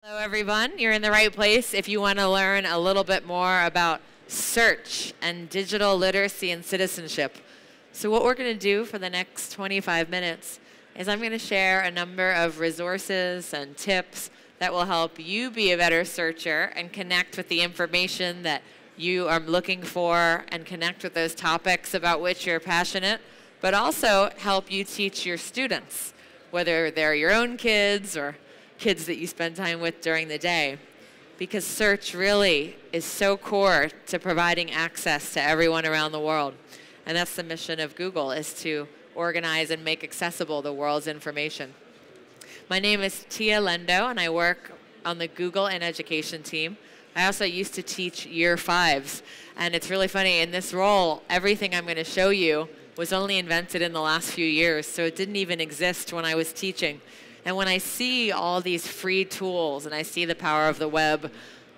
Hello everyone, you're in the right place if you want to learn a little bit more about search and digital literacy and citizenship. So what we're going to do for the next 25 minutes is I'm going to share a number of resources and tips that will help you be a better searcher and connect with the information that you are looking for and connect with those topics about which you're passionate, but also help you teach your students, whether they're your own kids or kids that you spend time with during the day, because search really is so core to providing access to everyone around the world. And that's the mission of Google, is to organize and make accessible the world's information. My name is Tia Lendo, and I work on the Google and Education team. I also used to teach year 5s, and it's really funny, in this role, everything I'm going to show you was only invented in the last few years, so it didn't even exist when I was teaching. And when I see all these free tools and I see the power of the web,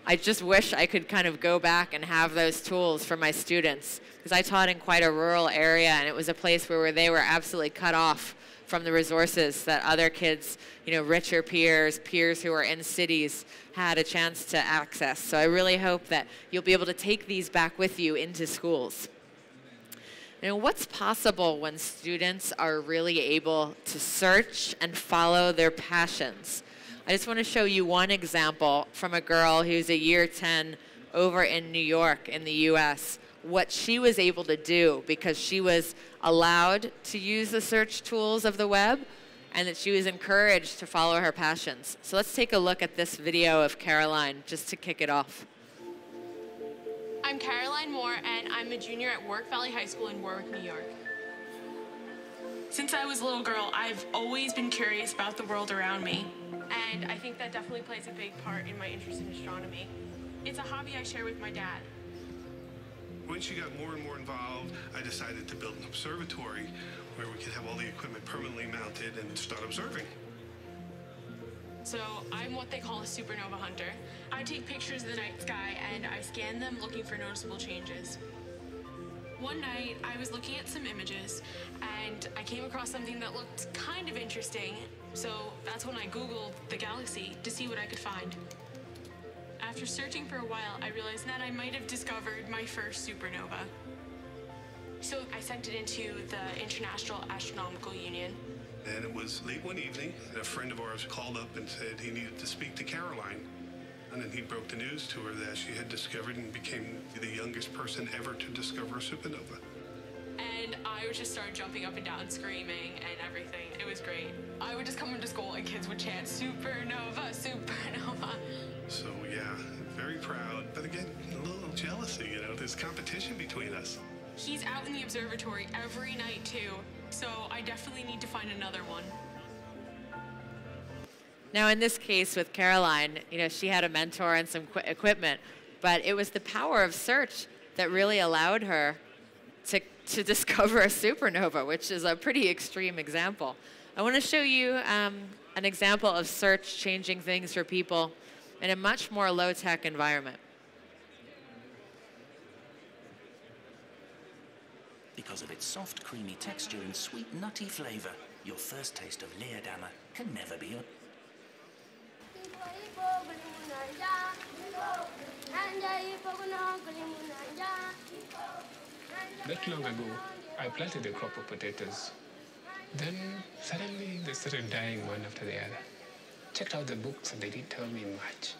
I just wish I could kind of go back and have those tools for my students. Because I taught in quite a rural area, and it was a place where they were absolutely cut off from the resources that other kids, richer peers who are in cities, had a chance to access. So I really hope that you'll be able to take these back with you into schools. What's possible when students are really able to search and follow their passions? I just want to show you one example from a girl who's a year 10 over in New York in the US, what she was able to do because she was allowed to use the search tools of the web and that she was encouraged to follow her passions. So let's take a look at this video of Caroline just to kick it off. I'm Caroline Moore, and I'm a junior at Warwick Valley High School in Warwick, New York. Since I was a little girl, I've always been curious about the world around me, and I think that definitely plays a big part in my interest in astronomy. It's a hobby I share with my dad. When she got more and more involved, I decided to build an observatory where we could have all the equipment permanently mounted and start observing. So I'm what they call a supernova hunter. I take pictures of the night sky and I scan them looking for noticeable changes. One night I was looking at some images and I came across something that looked kind of interesting. So that's when I Googled the galaxy to see what I could find. After searching for a while, I realized that I might have discovered my first supernova. So I sent it into the International Astronomical Union. And it was late one evening, and a friend of ours called up and said he needed to speak to Caroline. And then he broke the news to her that she had discovered and became the youngest person ever to discover a supernova. And I would just start jumping up and down, screaming and everything. It was great. I would just come into school and kids would chant, "Supernova, supernova." So yeah, very proud, but again, a little jealousy, there's competition between us. He's out in the observatory every night too, so I definitely need to find another one. Now in this case with Caroline, she had a mentor and some equipment, but it was the power of search that really allowed her to discover a supernova, which is a pretty extreme example. I want to show you an example of search changing things for people in a much more low-tech environment. Because of its soft, creamy texture and sweet, nutty flavor, your first taste of leerdammer can never be a... Not long ago, I planted a crop of potatoes. Then, suddenly, they started dying one after the other. Checked out the books and they didn't tell me much.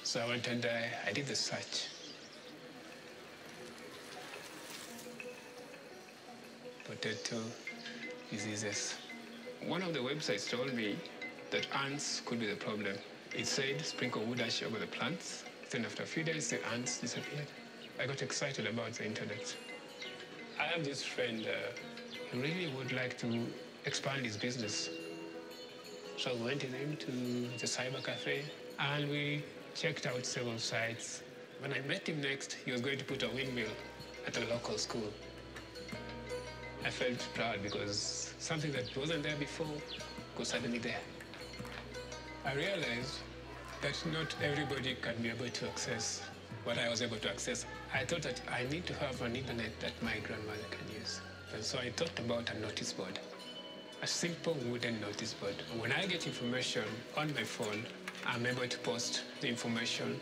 So I went and I did the search. Potato diseases. One of the websites told me that ants could be the problem. It said sprinkle wood ash over the plants. Then after a few days, the ants disappeared. I got excited about the internet. I have this friend who really would like to expand his business. So we went in him to the cyber cafe and we checked out several sites. When I met him next, he was going to put a windmill at a local school. I felt proud because something that wasn't there before was suddenly there. I realized that not everybody can be able to access what I was able to access. I thought that I need to have an internet that my grandmother can use. And so I thought about a notice board. a simple wooden notice board. When I get information on my phone, I'm able to post the information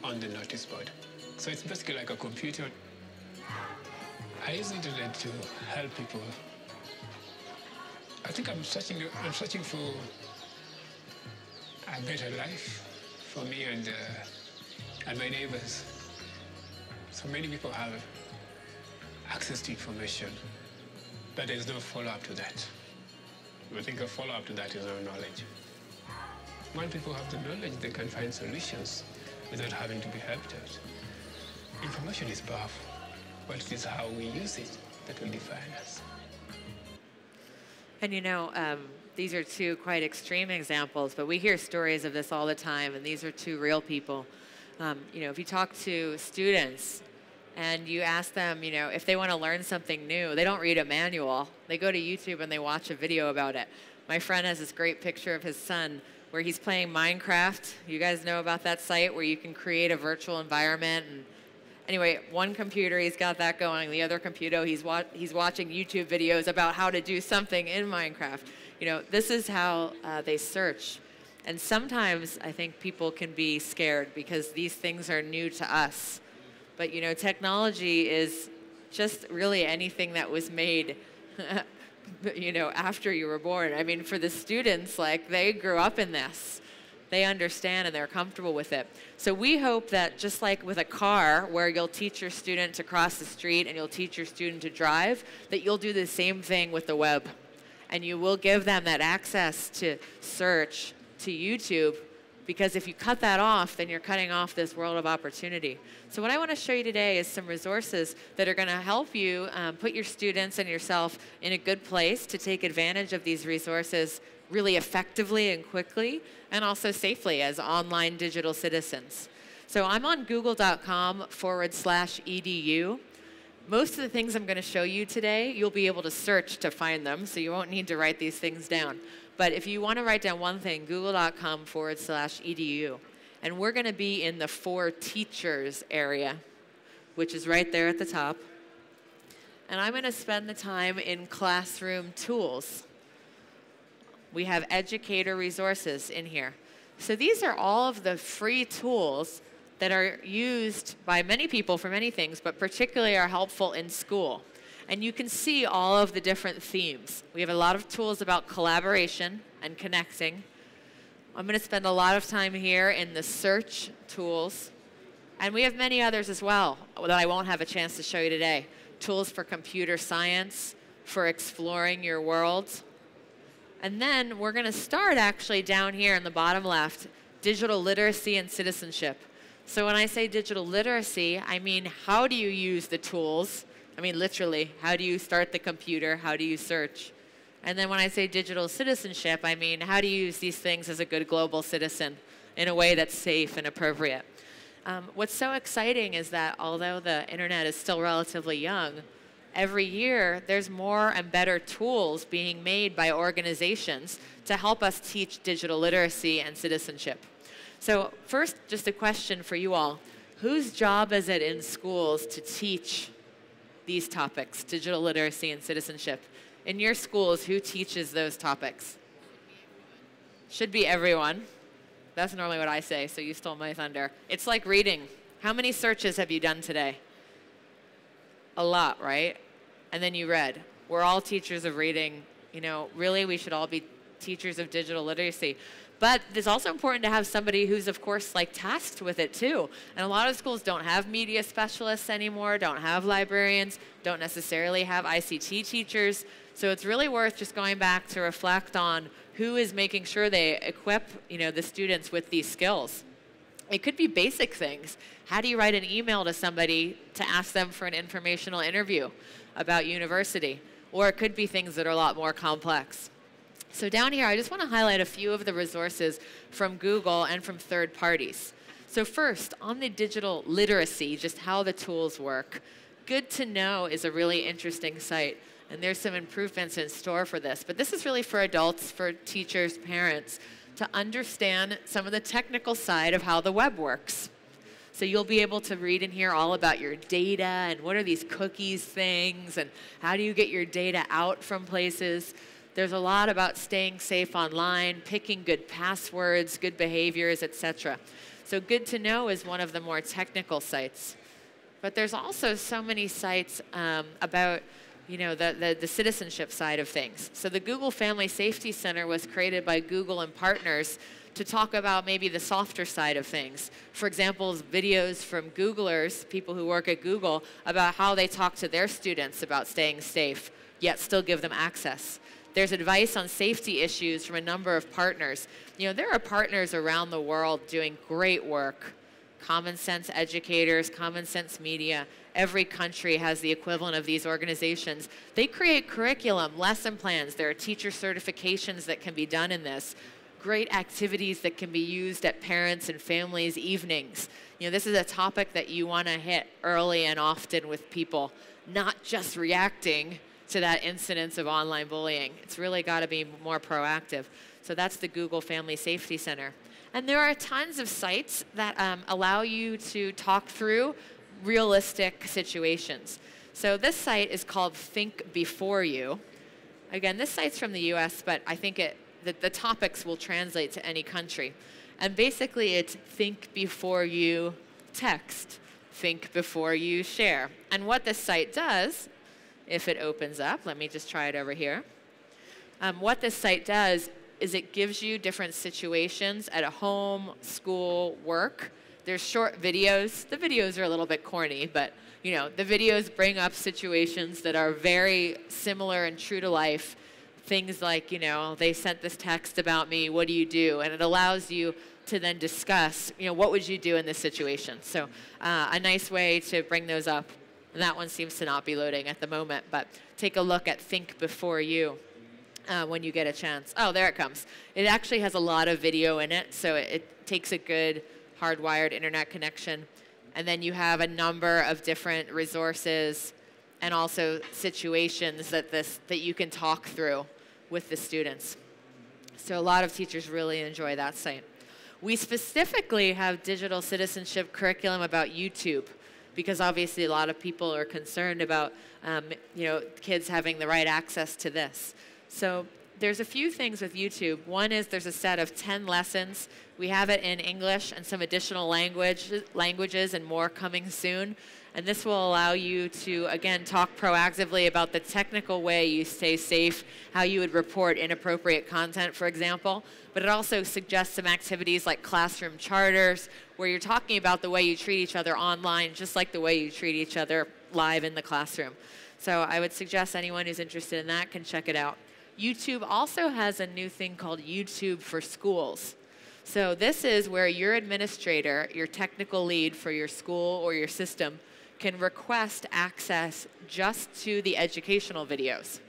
on the notice board. So it's basically like a computer. I use the internet to help people. I think I'm searching for a better life for me and my neighbors. So many people have access to information, but there's no follow-up to that. I think a follow-up to that is no knowledge. When people have the knowledge, they can find solutions without having to be helped out. Information is powerful, but it is how we use it that will define us. And these are two quite extreme examples, but we hear stories of this all the time, and these are two real people. If you talk to students and you ask them, if they want to learn something new, they don't read a manual. They go to YouTube and they watch a video about it. My friend has this great picture of his son where he's playing Minecraft. You guys know about that site where you can create a virtual environment. And anyway, one computer, he's got that going. The other computer, he's watching YouTube videos about how to do something in Minecraft. This is how they search. And sometimes I think people can be scared because these things are new to us. But, technology is just really anything that was made, after you were born. I mean, for the students, they grew up in this. They understand and they're comfortable with it. So we hope that just like with a car where you'll teach your student to cross the street and you'll teach your student to drive, that you'll do the same thing with the web. And you will give them that access to search, to YouTube, because if you cut that off, then you're cutting off this world of opportunity. So what I want to show you today is some resources that are going to help you put your students and yourself in a good place to take advantage of these resources really effectively and quickly, and also safely as online digital citizens. So I'm on google.com/edu. Most of the things I'm going to show you today, you'll be able to search to find them, so you won't need to write these things down. But if you want to write down one thing, google.com/edu. And we're going to be in the for teachers area, which is right there at the top. And I'm going to spend the time in classroom tools. We have educator resources in here. So these are all of the free tools that are used by many people for many things, but particularly are helpful in school. And you can see all of the different themes. We have a lot of tools about collaboration and connecting. I'm going to spend a lot of time here in the search tools. And we have many others as well that I won't have a chance to show you today. Tools for computer science, for exploring your world. And then we're going to start actually down here in the bottom left, digital literacy and citizenship. So when I say digital literacy, I mean, how do you use the tools? I mean, literally, how do you start the computer? How do you search? And then when I say digital citizenship, I mean, how do you use these things as a good global citizen in a way that's safe and appropriate? What's so exciting is that although the internet is still relatively young, every year there's more and better tools being made by organizations to help us teach digital literacy and citizenship. So first, just a question for you all. Whose job is it in schools to teach these topics, digital literacy and citizenship? In your schools, who teaches those topics? Should be everyone. That's normally what I say, so you stole my thunder. It's like reading. How many searches have you done today? A lot, right? And then you read. We're all teachers of reading. Really, we should all be teachers of digital literacy. But it's also important to have somebody who's, of course, tasked with it, too. And a lot of schools don't have media specialists anymore, don't have librarians, don't necessarily have ICT teachers. So it's really worth just going back to reflect on who is making sure they equip, the students with these skills. It could be basic things. How do you write an email to somebody to ask them for an informational interview about university? Or it could be things that are a lot more complex. So down here, I just want to highlight a few of the resources from Google and from third parties. So first, on the digital literacy, just how the tools work, Good to Know is a really interesting site. And there's some improvements in store for this. But this is really for adults, for teachers, parents, to understand some of the technical side of how the web works. So you'll be able to read in here all about your data and what are these cookies things and how do you get your data out from places. There's a lot about staying safe online, picking good passwords, good behaviors, etc. So Good to Know is one of the more technical sites. But there's also so many sites about the citizenship side of things. So the Google Family Safety Center was created by Google and partners to talk about maybe the softer side of things. For example, videos from Googlers, people who work at Google, about how they talk to their students about staying safe, yet still give them access. There's advice on safety issues from a number of partners. There are partners around the world doing great work. Common Sense Educators, Common Sense Media. Every country has the equivalent of these organizations. They create curriculum, lesson plans. There are teacher certifications that can be done in this. Great activities that can be used at parents' and families' evenings. This is a topic that you want to hit early and often with people, not just reacting to that incidence of online bullying. It's really got to be more proactive. So that's the Google Family Safety Center. And there are tons of sites that allow you to talk through realistic situations. So this site is called Think Before You. Again, this site's from the US, but I think the topics will translate to any country. And basically it's think before you text, think before you share. And what this site does, if it opens up, let me just try it over here. What this site does is it gives you different situations at a home, school, work. There's short videos. The videos are a little bit corny, but the videos bring up situations that are very similar and true to life. Things like, they sent this text about me, what do you do? And it allows you to then discuss, what would you do in this situation? So a nice way to bring those up. And that one seems to not be loading at the moment, but take a look at Think Before You. When you get a chance. Oh, there it comes. It actually has a lot of video in it, so it takes a good hardwired internet connection. And then you have a number of different resources and also situations that you can talk through with the students. So a lot of teachers really enjoy that site. We specifically have digital citizenship curriculum about YouTube, because obviously a lot of people are concerned about kids having the right access to this. So there's a few things with YouTube. One is there's a set of 10 lessons. We have it in English and some additional languages and more coming soon. And this will allow you to, again, talk proactively about the technical way you stay safe, how you would report inappropriate content, for example. But it also suggests some activities like classroom charters, where you're talking about the way you treat each other online, just like the way you treat each other live in the classroom. So I would suggest anyone who's interested in that can check it out. YouTube also has a new thing called YouTube for Schools. So this is where your administrator, your technical lead for your school or your system, can request access just to the educational videos.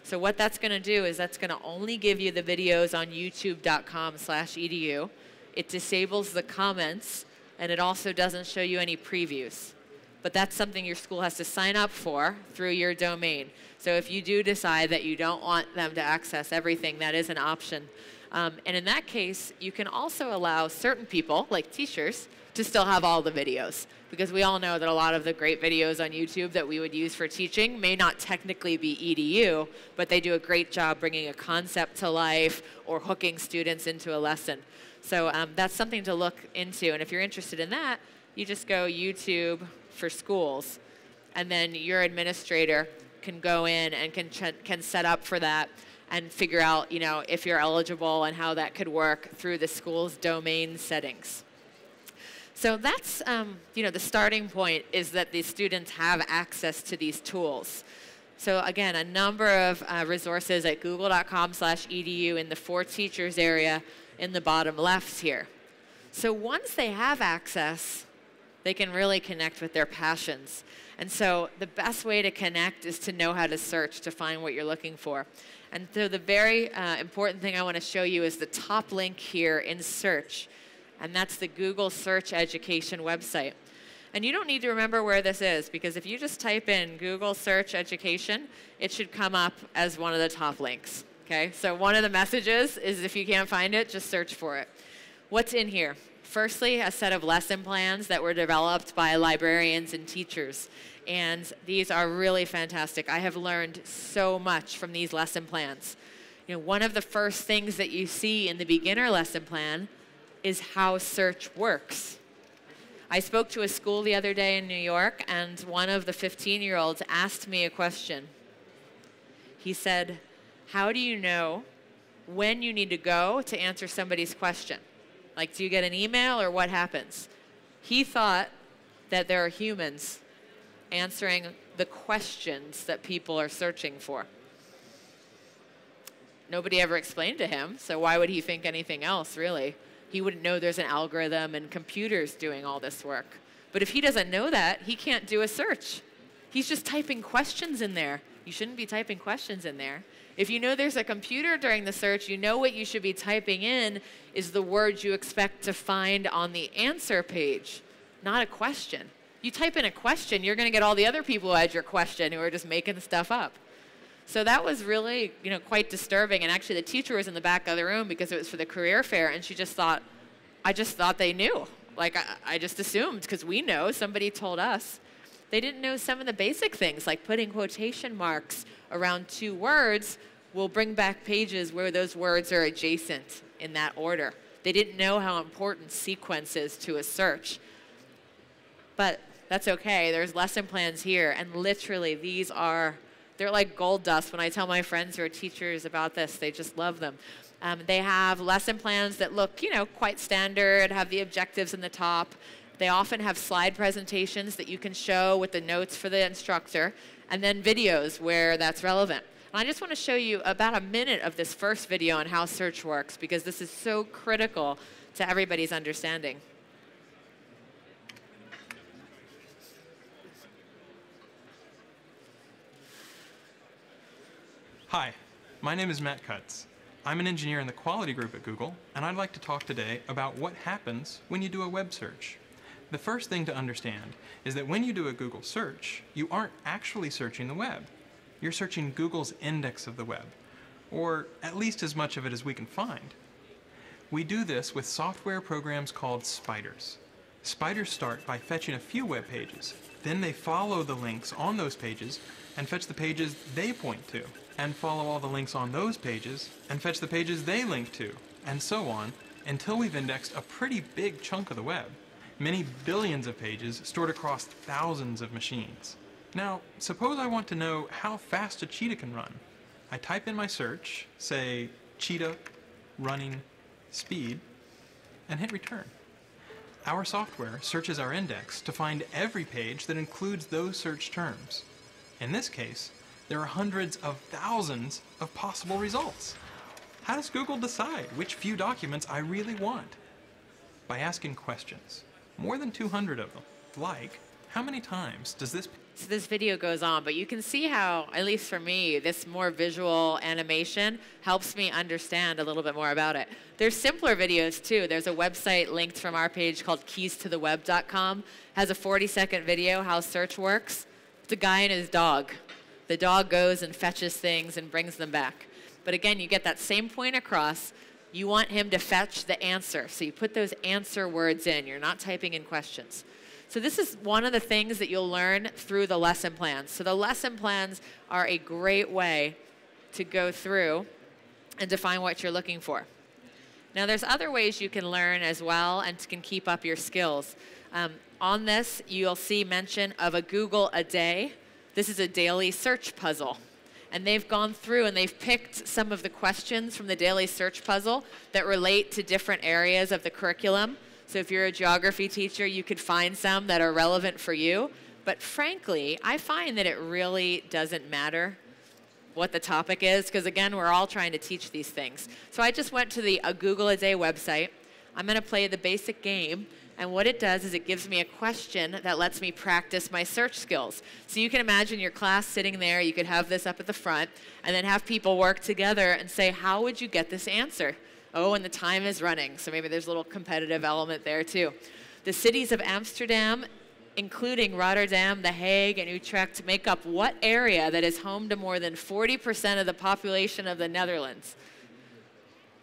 So what that's going to do is that's going to only give you the videos on youtube.com/edu. It disables the comments, and it also doesn't show you any previews. But that's something your school has to sign up for through your domain. So if you do decide that you don't want them to access everything, that is an option. And in that case, you can also allow certain people, like teachers, to still have all the videos. Because we all know that a lot of the great videos on YouTube that we would use for teaching may not technically be EDU, but they do a great job bringing a concept to life or hooking students into a lesson. So that's something to look into. And if you're interested in that, you just go YouTube for Schools, and then your administrator can go in and can set up for that and figure out, if you're eligible and how that could work through the school's domain settings. So that's, the starting point is that the students have access to these tools. So again, a number of resources at google.com/edu in the For Teachers area in the bottom left here. So once they have access, they can really connect with their passions. And so the best way to connect is to know how to search to find what you're looking for. And so the very important thing I want to show you is the top link here in search. And that's the Google Search Education website. And you don't need to remember where this is, because if you just type in Google Search Education, it should come up as one of the top links. Okay? So one of the messages is if you can't find it, just search for it. What's in here? Firstly, a set of lesson plans that were developed by librarians and teachers. And these are really fantastic. I have learned so much from these lesson plans. One of the first things that you see in the beginner lesson plan is how search works. I spoke to a school the other day in New York, and one of the 15-year-olds asked me a question. He said, how do you know when you need to go to answer somebody's question? Like, do you get an email or what happens? He thought that there are humans answering the questions that people are searching for. Nobody ever explained to him, so why would he think anything else, really? He wouldn't know there's an algorithm and computers doing all this work. But if he doesn't know that, he can't do a search. He's just typing questions in there. You shouldn't be typing questions in there. If you know there's a computer during the search, you know what you should be typing in is the words you expect to find on the answer page, not a question. You type in a question, you're going to get all the other people who had your question who are just making stuff up. So that was really, quite disturbing. And actually, the teacher was in the back of the room because it was for the career fair, and she just thought, I just thought they knew. Like, I just assumed, because we know, somebody told us. They didn't know some of the basic things, like putting quotation marks around two words will bring back pages where those words are adjacent in that order. They didn't know how important sequence is to a search. But that's okay. There's lesson plans here, and literally they're like gold dust. When I tell my friends who are teachers about this, they just love them. They have lesson plans that look, quite standard, have the objectives in the top. They often have slide presentations that you can show with the notes for the instructor, and then videos where that's relevant. And I just want to show you about a minute of this first video on how search works, because this is so critical to everybody's understanding. Hi, my name is Matt Cutts. I'm an engineer in the quality group at Google, and I'd like to talk today about what happens when you do a web search. The first thing to understand is that when you do a Google search, you aren't actually searching the web. You're searching Google's index of the web, or at least as much of it as we can find. We do this with software programs called spiders. Spiders start by fetching a few web pages. Then they follow the links on those pages and fetch the pages they point to, and follow all the links on those pages and fetch the pages they link to, and so on, until we've indexed a pretty big chunk of the web. Many billions of pages stored across thousands of machines. Now, suppose I want to know how fast a cheetah can run. I type in my search, say cheetah running speed, and hit return. Our software searches our index to find every page that includes those search terms. In this case, there are hundreds of thousands of possible results. How does Google decide which few documents I really want? By asking questions. More than 200 of them. Like, how many times does this... So this video goes on, but you can see how, at least for me, this more visual animation helps me understand a little bit more about it. There's simpler videos too. There's a website linked from our page called keystotheweb.com. Has a 40-second video how search works. It's a guy and his dog. The dog goes and fetches things and brings them back. But again, you get that same point across. You want him to fetch the answer. So you put those answer words in. You're not typing in questions. So this is one of the things that you'll learn through the lesson plans. So the lesson plans are a great way to go through and define what you're looking for. Now there's other ways you can learn as well and can keep up your skills. On this, you'll see mention of a Google a day. This is a daily search puzzle. And they've gone through and they've picked some of the questions from the daily search puzzle that relate to different areas of the curriculum. So if you're a geography teacher, you could find some that are relevant for you. But frankly, I find that it really doesn't matter what the topic is, because again, we're all trying to teach these things. So I just went to the Google a Day website. I'm going to play the basic game. And what it does is it gives me a question that lets me practice my search skills. So you can imagine your class sitting there. You could have this up at the front and then have people work together and say, how would you get this answer? Oh, and the time is running. So maybe there's a little competitive element there too. The cities of Amsterdam, including Rotterdam, The Hague, and Utrecht, make up what area that is home to more than 40% of the population of the Netherlands?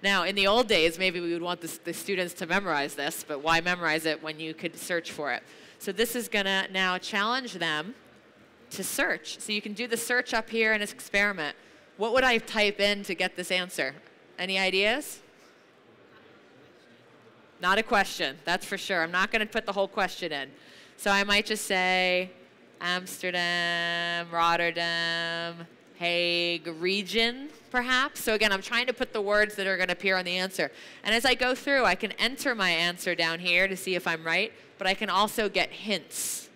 Now, in the old days, maybe we would want the students to memorize this, but why memorize it when you could search for it? So this is going to now challenge them to search. So you can do the search up here in this experiment. What would I type in to get this answer? Any ideas? Not a question, that's for sure. I'm not going to put the whole question in. So I might just say Amsterdam, Rotterdam, Hague region, perhaps. So again, I'm trying to put the words that are going to appear on the answer. And as I go through, I can enter my answer down here to see if I'm right, but I can also get hints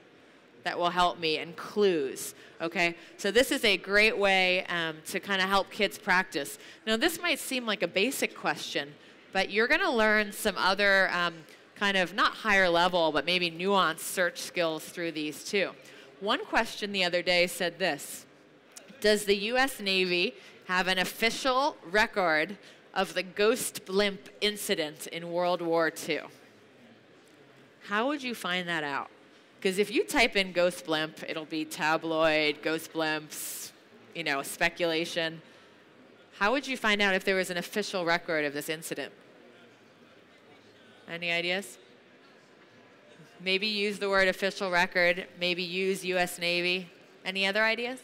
that will help me and clues. Okay, so this is a great way to kind of help kids practice. Now, this might seem like a basic question, but you're going to learn some other kind of not higher level, but maybe nuanced search skills through these too. One question the other day said this: does the U.S. Navy have an official record of the ghost blimp incident in World War II? How would you find that out? Because if you type in ghost blimp, it'll be tabloid, ghost blimps, you know, speculation. How would you find out if there was an official record of this incident? Any ideas? Maybe use the word official record, maybe use U.S. Navy. Any other ideas?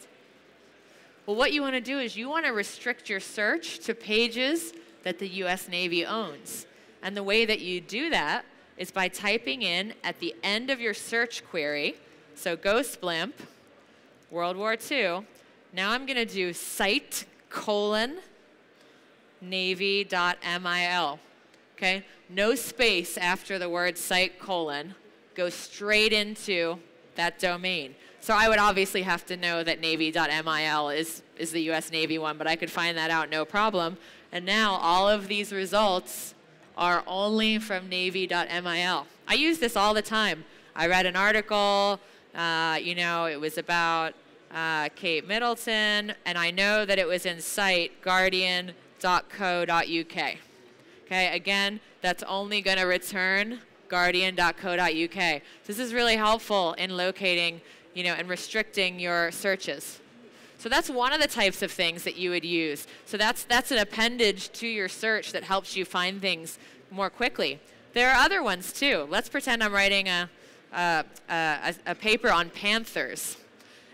Well, what you want to do is you want to restrict your search to pages that the U.S. Navy owns. And the way that you do that is by typing in at the end of your search query, so ghost blimp, World War II. Now I'm going to do site:/navy.mil. Okay? No space after the word site:/. Go straight into that domain. So I would obviously have to know that navy.mil is the US Navy one, but I could find that out no problem. And now all of these results are only from navy.mil. I use this all the time. I read an article, you know, it was about Kate Middleton, and I know that it was in site guardian.co.uk. Okay, again, that's only going to return guardian.co.uk. This is really helpful in locating, you know, and restricting your searches. So that's one of the types of things that you would use. So that's an appendage to your search that helps you find things more quickly. There are other ones too. Let's pretend I'm writing a paper on panthers.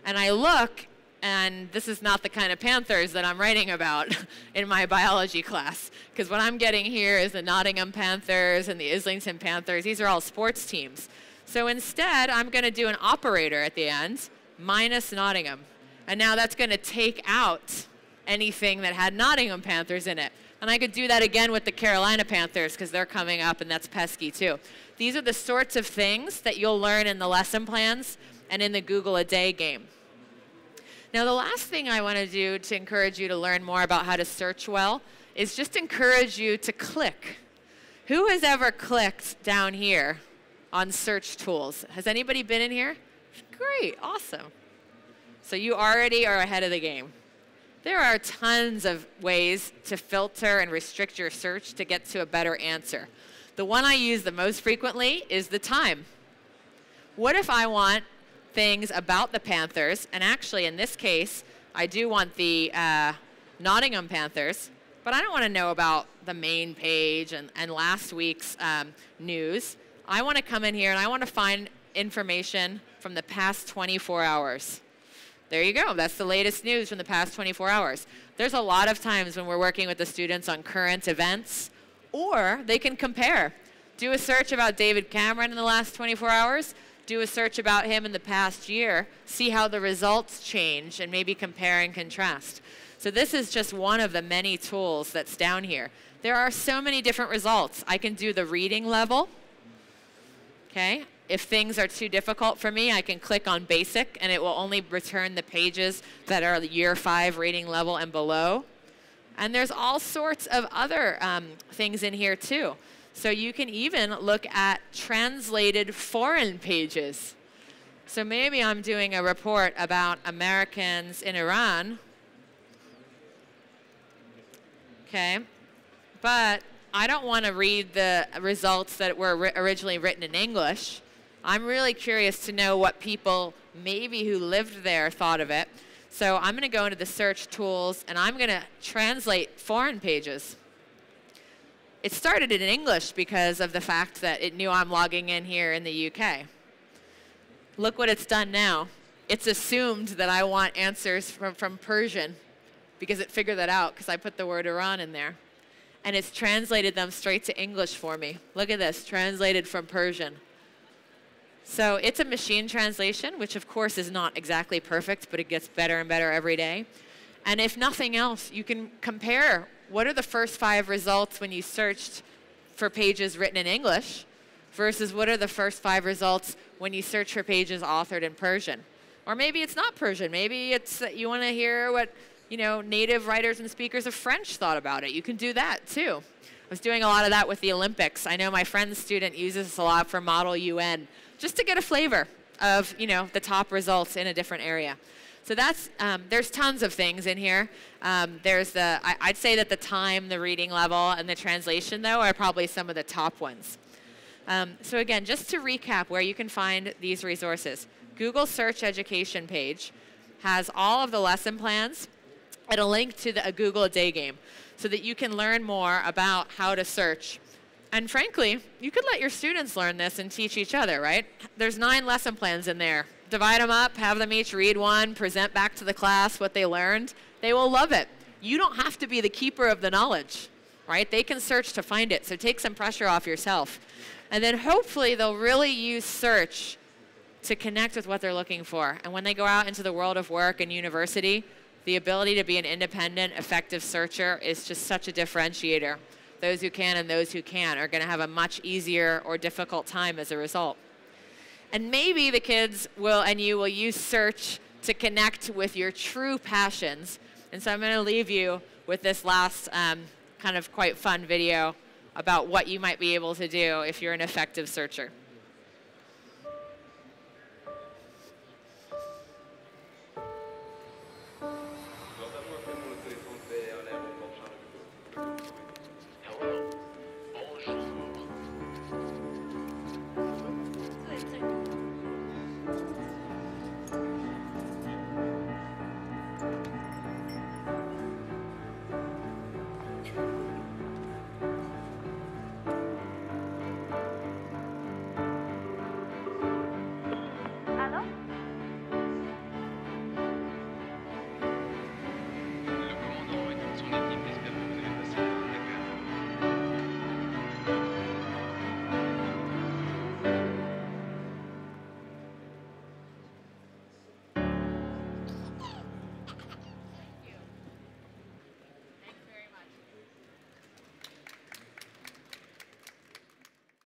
And I look, and this is not the kind of panthers that I'm writing about in my biology class. Because what I'm getting here is the Nottingham Panthers and the Islington Panthers. These are all sports teams. So instead, I'm going to do an operator at the end, minus Nottingham. And now that's going to take out anything that had Nottingham Panthers in it. And I could do that again with the Carolina Panthers because they're coming up and that's pesky too. These are the sorts of things that you'll learn in the lesson plans and in the Google a Day game. Now the last thing I want to do to encourage you to learn more about how to search well is just encourage you to click. Who has ever clicked down here on search tools? Has anybody been in here? Great, awesome. So you already are ahead of the game. There are tons of ways to filter and restrict your search to get to a better answer. The one I use the most frequently is the time. What if I want things about the Panthers, and actually in this case, I do want the Nottingham Panthers, but I don't want to know about the main page and last week's news. I want to come in here and I want to find information from the past 24 hours. There you go. That's the latest news from the past 24 hours. There's a lot of times when we're working with the students on current events, or they can compare. Do a search about David Cameron in the last 24 hours. Do a search about him in the past year. See how the results change and maybe compare and contrast. So this is just one of the many tools that's down here. There are so many different results. I can do the reading level. Okay. If things are too difficult for me, I can click on basic and it will only return the pages that are year 5 reading level and below. And there's all sorts of other things in here too. So you can even look at translated foreign pages. So maybe I'm doing a report about Americans in Iran. Okay. But I don't want to read the results that were originally written in English. I'm really curious to know what people maybe who lived there thought of it. So I'm going to go into the search tools and I'm going to translate foreign pages. It started in English because of the fact that it knew I'm logging in here in the UK. Look what it's done now. It's assumed that I want answers from Persian. because it figured that out because I put the word Iran in there. And it's translated them straight to English for me. Look at this, translated from Persian. So it's a machine translation, which of course is not exactly perfect, but it gets better and better every day. And if nothing else, you can compare what are the first 5 results when you searched for pages written in English versus what are the first 5 results when you search for pages authored in Persian. Or maybe it's not Persian. Maybe it's you want to hear what native writers and speakers of French thought about it. You can do that too. I was doing a lot of that with the Olympics. I know my friend's student uses this a lot for Model UN, just to get a flavor of the top results in a different area. So that's there's tons of things in here. There's I'd say that the time, the reading level, and the translation though are probably some of the top ones. So again, just to recap where you can find these resources, Google Search Education page has all of the lesson plans and a link to a Google Day game so that you can learn more about how to search. And frankly, you could let your students learn this and teach each other, right? There's 9 lesson plans in there. Divide them up, have them each read one, present back to the class what they learned. They will love it. You don't have to be the keeper of the knowledge, right? They can search to find it, so take some pressure off yourself. And then hopefully they'll really use search to connect with what they're looking for. And when they go out into the world of work and university, the ability to be an independent, effective searcher is just such a differentiator. Those who can and those who can't are going to have a much easier or difficult time as a result. And maybe the kids and you will use search to connect with your true passions. And so I'm going to leave you with this last kind of quite fun video about what you might be able to do if you're an effective searcher.